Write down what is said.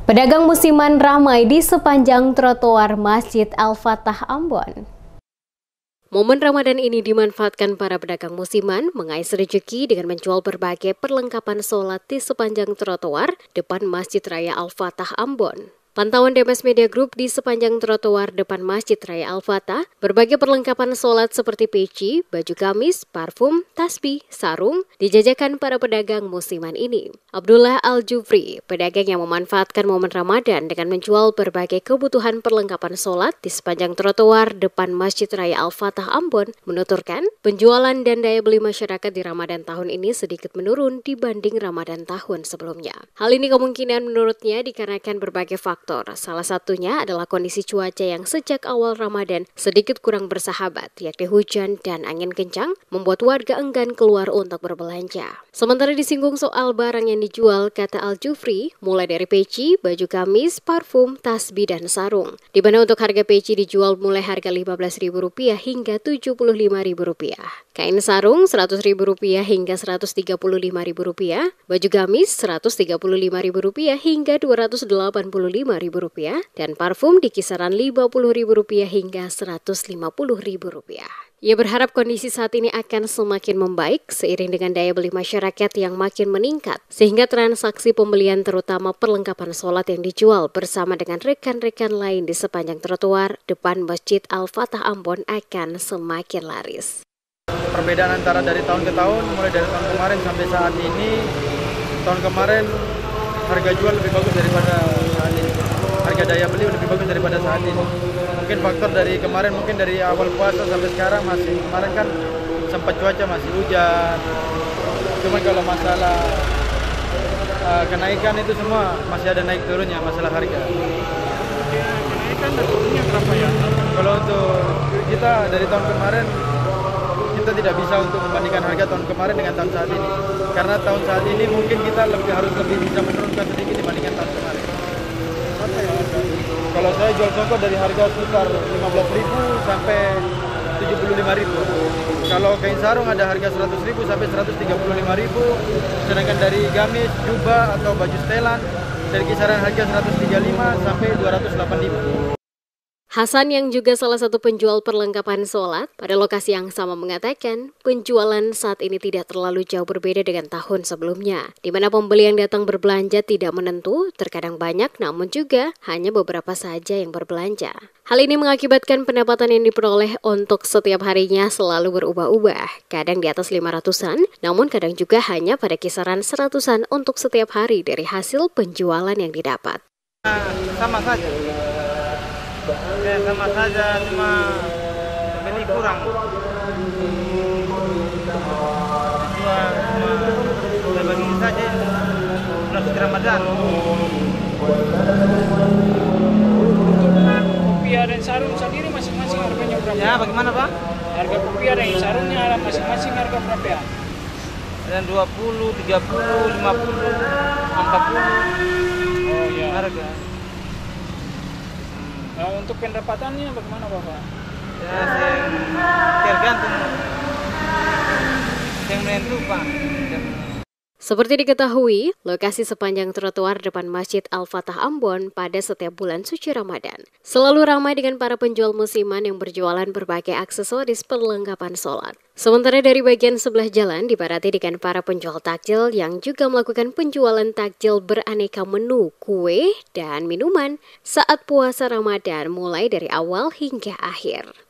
Pedagang musiman ramai di sepanjang trotoar Masjid Al-Fatah Ambon. Momen Ramadan ini dimanfaatkan para pedagang musiman mengais rezeki dengan menjual berbagai perlengkapan sholat di sepanjang trotoar depan Masjid Raya Al-Fatah Ambon. Pantauan DMS Media Group di sepanjang trotoar depan Masjid Raya Al-Fatah, berbagai perlengkapan sholat seperti peci, baju gamis, parfum, tasbih, sarung, dijajakan para pedagang musiman ini. Abdullah Al-Jufri, pedagang yang memanfaatkan momen Ramadan dengan menjual berbagai kebutuhan perlengkapan sholat di sepanjang trotoar depan Masjid Raya Al-Fatah Ambon, menuturkan penjualan dan daya beli masyarakat di Ramadan tahun ini sedikit menurun dibanding Ramadan tahun sebelumnya. Hal ini kemungkinan menurutnya dikarenakan berbagai faktor. Salah satunya adalah kondisi cuaca yang sejak awal Ramadan sedikit kurang bersahabat, yakni hujan dan angin kencang, membuat warga enggan keluar untuk berbelanja. Sementara disinggung soal barang yang dijual, kata Al-Jufri, mulai dari peci, baju gamis, parfum, tasbih, dan sarung. Di mana untuk harga peci dijual mulai harga Rp15.000 hingga Rp75.000. Kain sarung Rp100.000 hingga Rp135.000, baju gamis Rp135.000 hingga Rp285.000, dan parfum di kisaran Rp50.000 hingga Rp150.000. Ia berharap kondisi saat ini akan semakin membaik seiring dengan daya beli masyarakat yang makin meningkat, sehingga transaksi pembelian terutama perlengkapan sholat yang dijual bersama dengan rekan-rekan lain di sepanjang trotoar depan Masjid Al-Fatah Ambon akan semakin laris. Perbedaan antara dari tahun ke tahun, mulai dari tahun kemarin sampai saat ini, tahun kemarin harga jual lebih bagus daripada saat ini. Harga daya beli lebih bagus daripada saat ini. Mungkin faktor dari kemarin, mungkin dari awal puasa sampai sekarang masih, kemarin kan sempat cuaca masih hujan. Cuma kalau masalah kenaikan itu semua masih ada naik turunnya, masalah harga. Kenaikan dan turunnya berapa ya? Kalau untuk kita dari tahun kemarin, kita tidak bisa untuk membandingkan harga tahun kemarin dengan tahun saat ini. Karena tahun saat ini mungkin kita harus lebih bisa menurunkan sedikit dibandingkan tahun kemarin. Berapa ya harga? Kalau saya jual songkok dari harga sekitar Rp15.000 sampai Rp75.000. Kalau kain sarung ada harga Rp100.000 sampai Rp135.000. Sedangkan dari gamis, jubah atau baju setelan dari kisaran harga Rp135 sampai Rp208.000. Hasan yang juga salah satu penjual perlengkapan sholat pada lokasi yang sama mengatakan penjualan saat ini tidak terlalu jauh berbeda dengan tahun sebelumnya, di mana pembeli yang datang berbelanja tidak menentu, terkadang banyak namun juga hanya beberapa saja yang berbelanja. Hal ini mengakibatkan pendapatan yang diperoleh untuk setiap harinya selalu berubah-ubah, kadang di atas 500-an, namun kadang juga hanya pada kisaran 100-an untuk setiap hari dari hasil penjualan yang didapat. Sama saja. Ya, sama saja, cuma beli kurang. Cuma bagi saja bulan suci Ramadan. Kopiah dan sarung sendiri masing-masing harganya berapa? Ya, bagaimana Pak? Harga kopiah dan sarungnya masing-masing harga berapa ya? Ada 20, 30, 50, 40. Oh ya. Harga. Nah, untuk pendapatannya bagaimana Bapak? Ya, tergantung yang menentu Pak. Seperti diketahui, lokasi sepanjang trotoar depan Masjid Al-Fatah Ambon pada setiap bulan suci Ramadan selalu ramai dengan para penjual musiman yang berjualan berbagai aksesoris perlengkapan sholat. Sementara dari bagian sebelah jalan dipadati dengan para penjual takjil yang juga melakukan penjualan takjil beraneka menu, kue, dan minuman saat puasa Ramadan mulai dari awal hingga akhir.